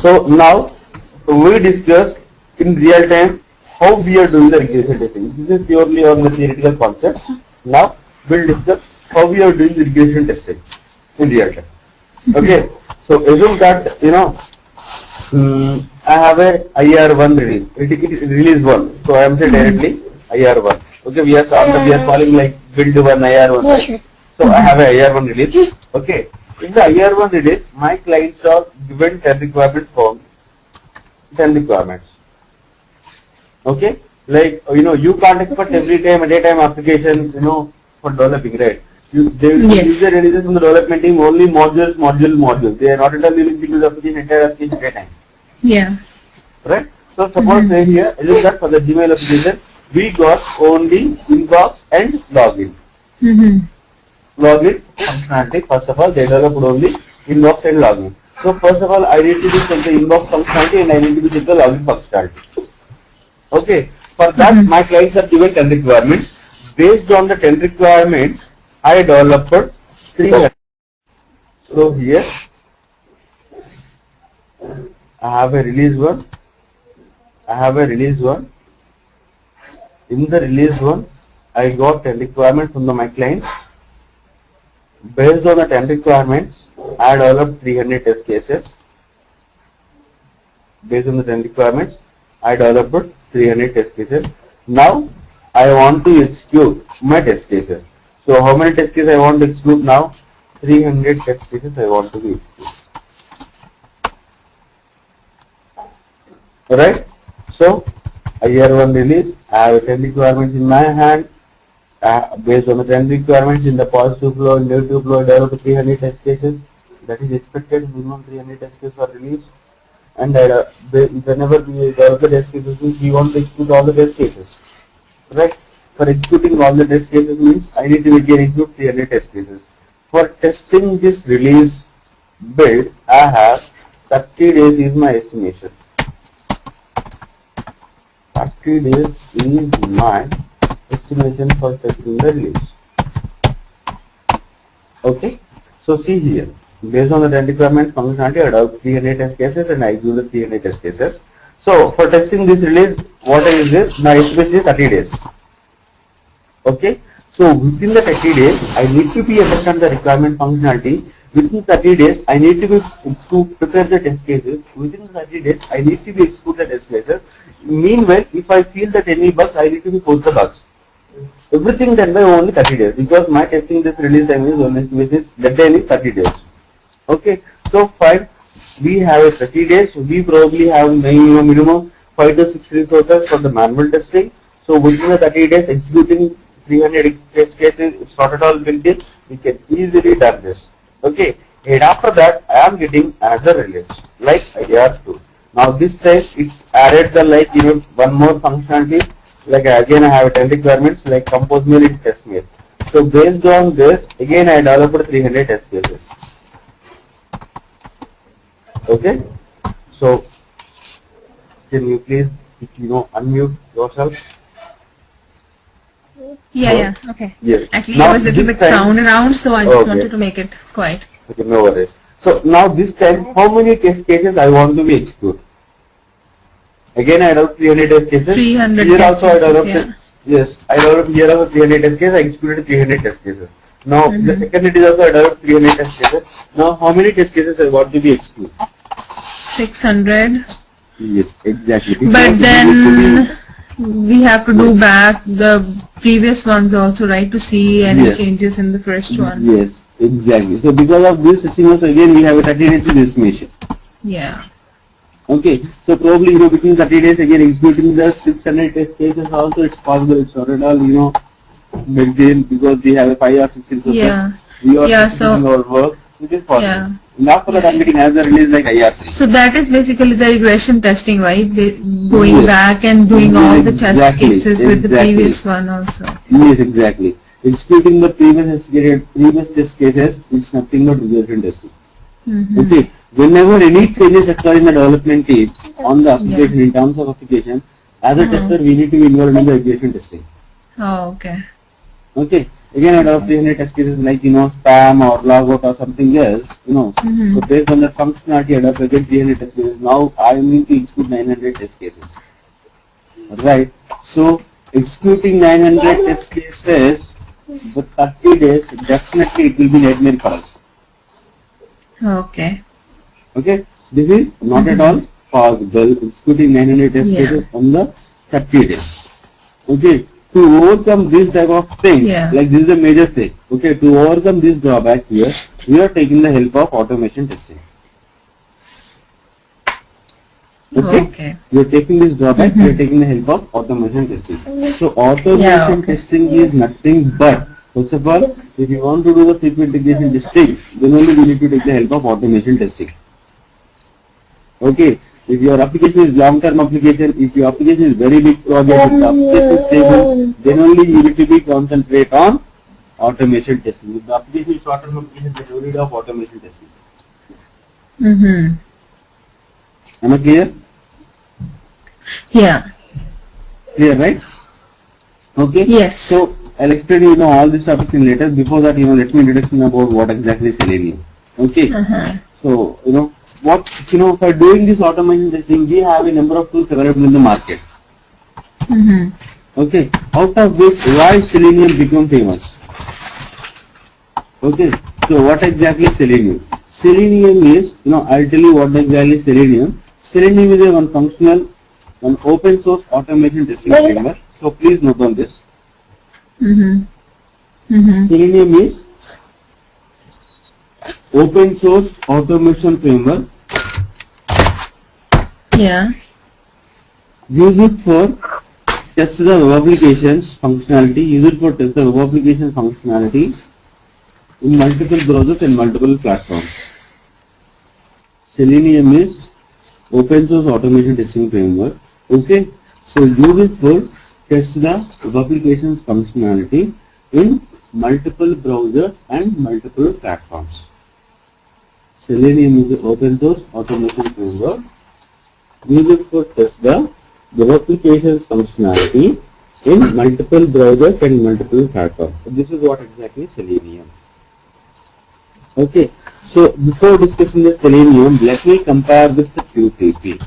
So now we discuss in real time how we are doing the regression testing. This is purely on the theoretical concept. Now we'll discuss how we are doing the regression testing in real time. Okay. So assume that I have a IR1 release. It release 1. So I am saying directly IR1. Okay, we are calling like build 1 IR1. Right? So I have a IR1 release. Okay. In the IR1 release, my clients are given 10 requirements from 10 requirements. Okay, like you can't expect every time a daytime application for developing, right? They will use the releases from the development team only modules. They are not at all willing to use application entire application daytime. Yeah. Right. So suppose say here is that for the Gmail application we got only inbox and login. Login functionality. First of all, they developed only inbox and login. So first of all, I need to check the inbox functionality and I need to check the login functionality. Okay. For that, my clients are given 10 requirements. Based on the 10 requirements, I developed 3. So here I have a release 1. In the release 1, I got 10 requirements from my clients. Based on the 10 requirements, I developed 300 test cases. Based on the 10 requirements, I developed 300 test cases. Now, I want to execute my test cases. So, how many test cases I want to execute now? 300 test cases I want to be execute. Alright? So, IR1 release, I have 10 requirements in my hand. Based on the 10 requirements in the positive flow and negative flow, I developed 300 test cases. That is expected, minimum 300 test cases are released. And whenever we develop the test cases, we want to execute all the test cases. Right? For executing all the test cases means I need to again execute 300 test cases. For testing this release build, I have 30 days is my estimation. 30 days is my estimation for testing the release. Okay. So see here. Based on the 10 requirement functionality, I developed 300 test cases and I execute the 300 test cases. So for testing this release, what is this? My estimation is 30 days. Okay. So within the 30 days, I need to be understand the requirement functionality. Within 30 days, I need to be prepare the test cases. Within 30 days, I need to be execute the test cases. Meanwhile, if I feel that any bugs, I need to be post the bugs. Everything done by only 30 days because my testing this release time is only deadline is 30 days. Okay, so fine. We have a 30 days. We probably have minimum 5 to 6 resources for the manual testing. So within the 30 days, executing 300 test cases, it's not at all big deal. We can easily done this. Okay, and after that, I am getting another release like IR2. Now this time it's added the one more functionality. Like again, I have 10 requirements like compose mail and test mail. So based on this, again I developed 300 test cases. Okay, so can you please unmute yourself? Yeah, okay. Yes. Actually, there was a little bit sound around, so I just wanted to make it quiet. Okay, no worries. So now this time, how many test cases I want to be execute? Again, I developed 300 test cases. 300 here test also cases, I developed. Yes, I developed here also 300 test cases. I executed 300 test cases. Now the second it is also I developed 300 test cases. Now how many test cases I want to be execute? 600. Yes, exactly. But then we have to do back the previous ones also, right, to see any changes in the first one. Yes, exactly. So because of this estimation, again we have a 30 days estimation. Yeah. Okay, so probably between 30 days again executing the 600 test cases also it's possible. It's not at all big deal because we have a 5 or 6 resources. Yeah. We are doing our work, which is possible. Yeah. Now for that I'm getting another release like IR3. So that is basically the regression testing, right? Going back and doing all the test cases with the previous one also. Yes, exactly. Executing the previous test cases is nothing but regression testing. Okay. Whenever any changes occur in the development team on the application, in terms of application, as a tester we need to be involved in the regression testing. Oh, okay. Okay. again adopt 300 test cases like, spam or logout or something else, So based on the functionality, adopt again 300 test cases. Now I need to execute 900 test cases. Right? So executing 900 test cases with 30 days, definitely it will be nightmare for us. Okay. Okay? This is not at all possible. Executing 900 test cases on the 30 days. Okay? To overcome this type of thing, like this is a major thing. Okay? To overcome this drawback here, we are taking the help of automation testing. Okay? We are taking this drawback, we are taking the help of automation testing. So automation testing is nothing but, first of all, if you want to do the frequent integration testing, then only we need to take the help of automation testing. Okay? If your application is long-term application, if your application is very big project, if the application is stable, then only you need to be concentrate on automation testing. If the application is short-term application, then you need of automation testing. Am I clear? Yeah. Clear, right? Okay. Yes. So I'll explain all these topics in later. Before that, let me introduction about what exactly is Selenium. Okay. So for doing this automation testing, we have a number of tools available in the market. Okay. Out of which, why Selenium become famous? Okay. So what exactly is Selenium? Selenium is, I'll tell you what exactly is Selenium. Selenium is a one functional, one open source automation testing framework. So please note on this. Selenium is open source automation framework. Yeah. Use it for test the web applications functionality. Use it for test the web application functionality in multiple browsers and multiple platforms. Selenium is open source automation testing framework. Okay. So use it for test the web applications functionality in multiple browsers and multiple platforms. Selenium is an open source automation framework. Use it for test the web applications functionality in multiple browsers and multiple platforms. So this is what exactly Selenium. Okay. So before discussing the Selenium, let me compare with the QTP.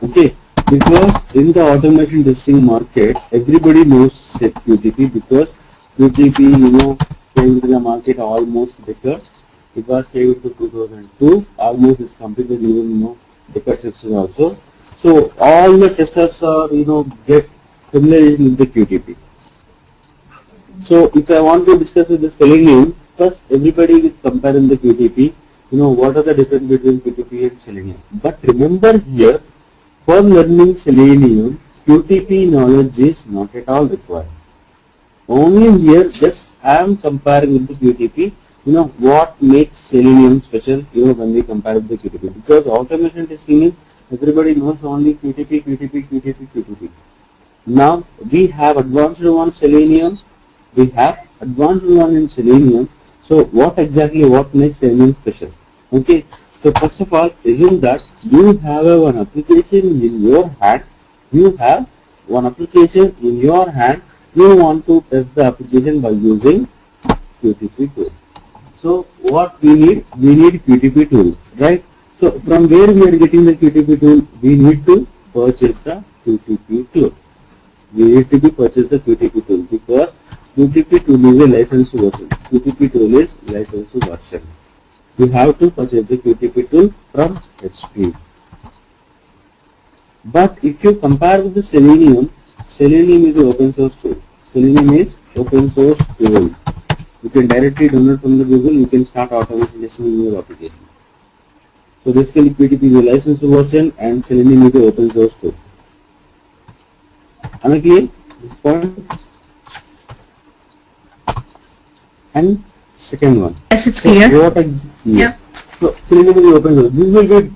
Okay. Because in the automation testing market, everybody knows QTP because QTP, came to the market almost decade. It was came to 2002. Almost is completed even, decade 6 also. So all the testers are, get familiar with the QTP. So if I want to discuss with the Selenium, first everybody will compare in the QTP, what are the difference between QTP and Selenium. But remember here, for learning Selenium, QTP knowledge is not at all required. Only here, just I am comparing with the QTP, what makes Selenium special, when we compare with the QTP. Because automation testing is, everybody knows only QTP. Now, we have advanced one Selenium, we have advanced one in Selenium. So, what makes Selenium special? Okay. So first of all, assume that you have one application in your hand. You have one application in your hand. You want to test the application by using QTP tool. So what we need? We need QTP tool, right? So from where we are getting the QTP tool? We need to purchase the QTP tool. We need to purchase the QTP tool because QTP tool is a licensed version. QTP tool is licensed version. You have to purchase the QTP tool from HP. But if you compare with the Selenium, Selenium is an open source tool. Selenium is open source tool. You can directly download from the Google. You can start automation testing in your application. So basically, QTP is a licensed version and Selenium is an open source tool. Am I clear? This point. And second one. Yes, it's clear. Yes. So Selenium is open source. This will be,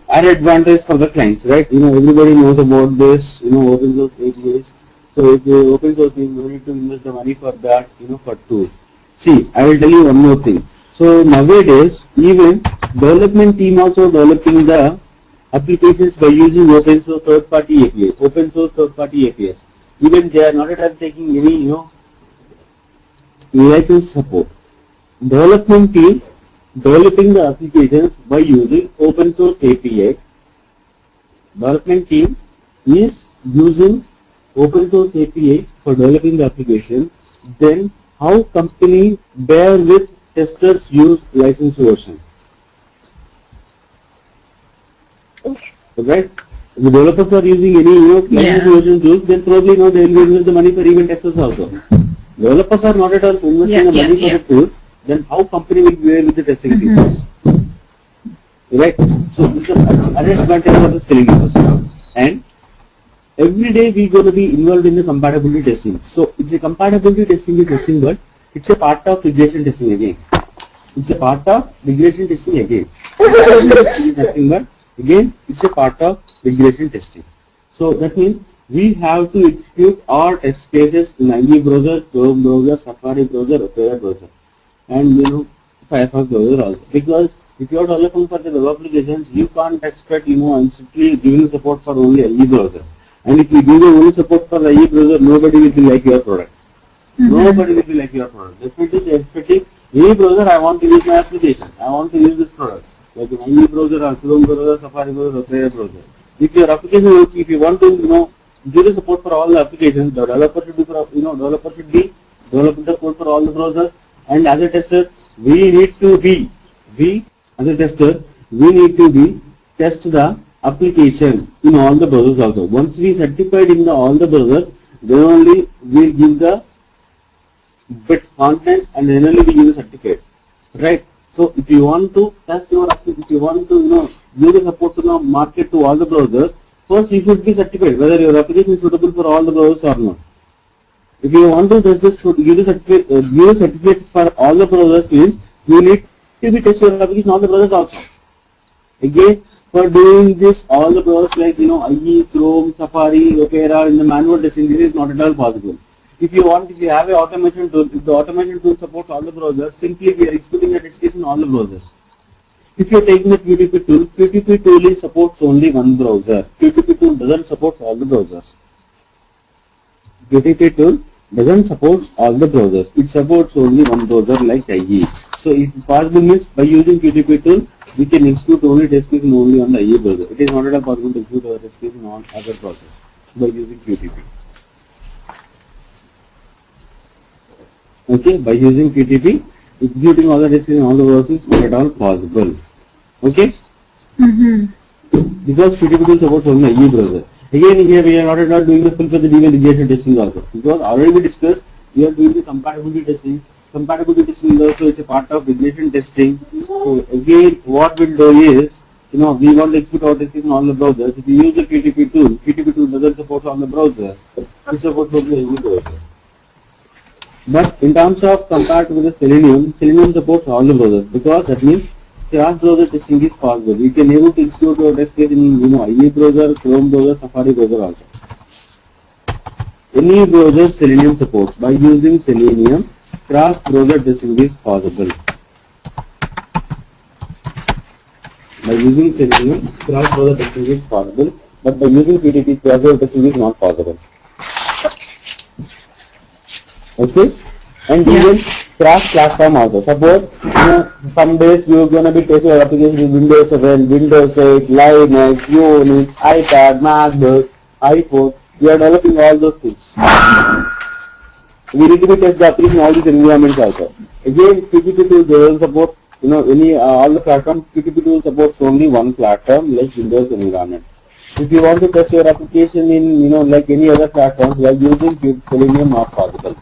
an advantage for the clients, right? Everybody knows about this, open source APIs. So if you open source, you need to invest the money for that, for tools. See, I will tell you one more thing. So nowadays, even development team also developing the applications by using open source third-party APIs. Open source third-party APIs. Even they are not at all taking any, license support. Development team developing the applications by using open source API. Development team is using open source API for developing the application. Then how company bear with testers use license version. Right? If the developers are using any license version tools, then probably they will invest the money for even testers also. Developers are not at all investing the money for the tools, then how company will bear with the testing features? Right? So this is an added advantage of the Selenium system. And every day we are going to be involved in the compatibility testing. So it's a compatibility testing is nothing but it's a part of regression testing again. It's a part of regression testing again. Nothing but again it's a part of regression testing. So that means we have to execute our test cases in IE browser, Chrome browser, Safari browser, Opera browser, and Firefox browser also. Because if you are developing for the web applications, you can't expect instantly giving support for only IE browser. And if you give the only support for the IE browser, nobody will be like your product. Nobody will be like your product. Definitely they are expecting IE browser, I want to use my application. I want to use this product. Like in IE browser or Chrome browser, Safari browser, Opera browser. If your application, if you want to give the support for all the applications, the developer should be developing the code for all the browsers. And as a tester, we need to be test the application in all the browsers also. Once we certified in all the browsers, then only we give the bit contents and then only we give the certificate. Right? So if you want to test your application, if you want to give the support to market to all the browsers, first you should be certified whether your application is suitable for all the browsers or not. If you want to test this, give the certificate for all the browsers means you need to be test your application all the browsers also. Again, for doing this, all the browsers like IE, Chrome, Safari, Opera in the manual testing, this is not at all possible. If you have an automation tool, if the automation tool supports all the browsers, simply we are executing the test case in all the browsers. If you are taking the QTP tool supports only one browser. QTP tool doesn't support all the browsers. QTP tool doesn't support all the browsers. It supports only one browser like IE. So if possible means by using QTP tool, we can execute only test case only on the IE browser. It is not at all possible to execute our test case in all other browsers by using QTP. Okay, by using QTP, executing all the test case in all the browsers is not at all possible. Okay? Because QTP tool supports only IE browser. Again, here we are not at all doing the full-fledged regression testing also. Because already we discussed, we are doing the compatibility testing. Compatibility testing is also a part of regression testing. So again, what we'll do is, we want to execute our test case in all the browsers. If you use the QTP tool doesn't support all the browsers. It supports only IE browser. But in terms of compared with the Selenium supports all the browsers because that means cross-browser testing is possible. We can able to execute our test case in IE browser, Chrome browser, Safari browser also. Any browser Selenium supports. By using Selenium, cross-browser testing is possible. By using Selenium, cross-browser testing is possible, but by using PTP, cross-browser testing is not possible. Okay, and even cross-platform also. Suppose some days we are going to be testing our application in Windows 7, Windows 8, Linux, Unix, iPad, MacBook, iPhone. We are developing all those things. We need to be test the application in all these environments also. Again, PTP tool doesn't support all the platforms. PTP tool supports only one platform like Windows environment. If you want to test your application in like any other platforms, we are using Selenium not possible.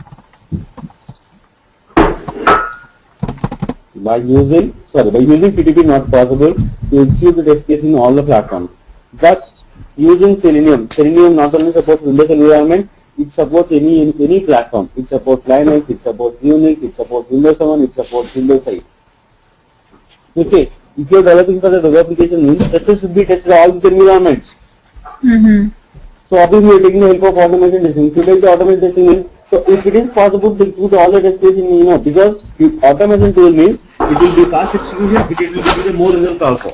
By using PTP not possible to execute the test case in all the platforms. But using Selenium not only supports Windows environment, it supports any platform. It supports Linux, it supports Unix, it supports Windows 7, it supports Windows 8. Okay, if you are developing for the web application means testers should be tested all these environments. So obviously we are taking the help of automation testing. If you take the automation testing means, so if it is possible to execute all the test cases in because automation tool means it will be fast execution, it will give you more results also.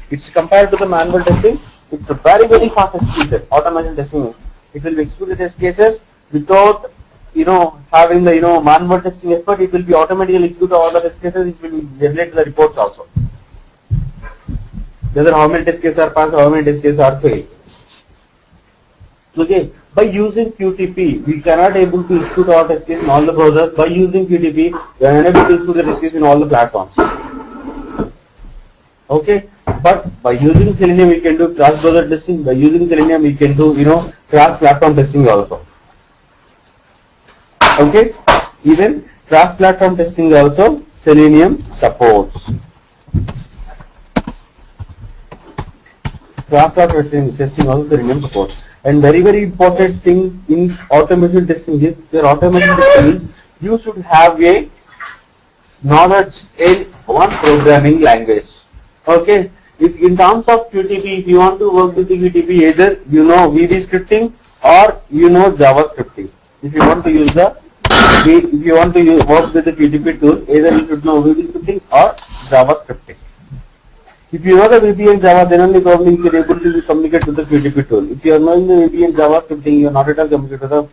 It's compared to the manual testing, it's a very fast execution. Automation testing means it will execute the test cases without having the manual testing effort, it will be automatically execute all the test cases. It will generate the reports also. Whether how many test cases are passed, how many test cases are failed. Okay. By using QTP, we cannot able to execute our test case in all the browsers. By using QTP, we are unable to execute the test case in all the platforms. Okay, but by using Selenium, we can do cross-browser testing. By using Selenium, we can do cross-platform testing also. Okay, even cross-platform testing also Selenium supports. Cross-platform testing also Selenium supports. And very important thing in automation testing is you should have a knowledge in one programming language. Okay, if in terms of QTP, if you want to work with the QTP, either you know VB scripting or you know Java scripting. If you want to use work with the QTP tool, either you should know VB scripting or Java scripting. If you know the VB and Java, then only probably you can able to communicate with the QTP tool. If you are knowing the VB and Java scripting, you are not at all communicate with the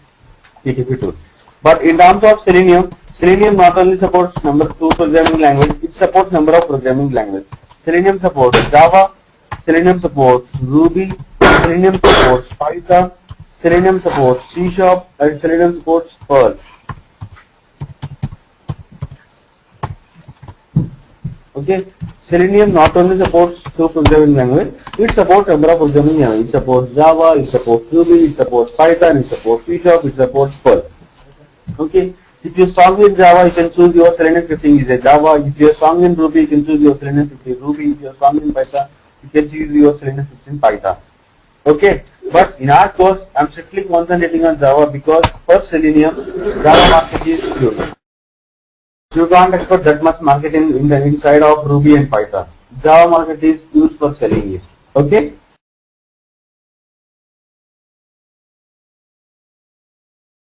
QTP tool. But in terms of Selenium, Selenium not only supports number 2 programming language, it supports number of programming language. Selenium supports Java, Selenium supports Ruby, Selenium supports Python, Selenium supports C#, and Selenium supports Perl. Okay, Selenium not only supports 2 programming language, it supports number of programming language. It supports Java, it supports Ruby, it supports Python, it supports C#, it supports Perl. Okay, if you are strong in Java, you can choose your Selenium scripting is a Java. If you are strong in Ruby, you can choose your Selenium scripting Ruby. If you are strong in Python, you can choose your Selenium scripting Python. Okay, but in our course, I am strictly concentrating on Java because for Selenium, Java market is huge. You can't expect that much market in the inside of Ruby and Python. Java market is used for Selenium. Okay.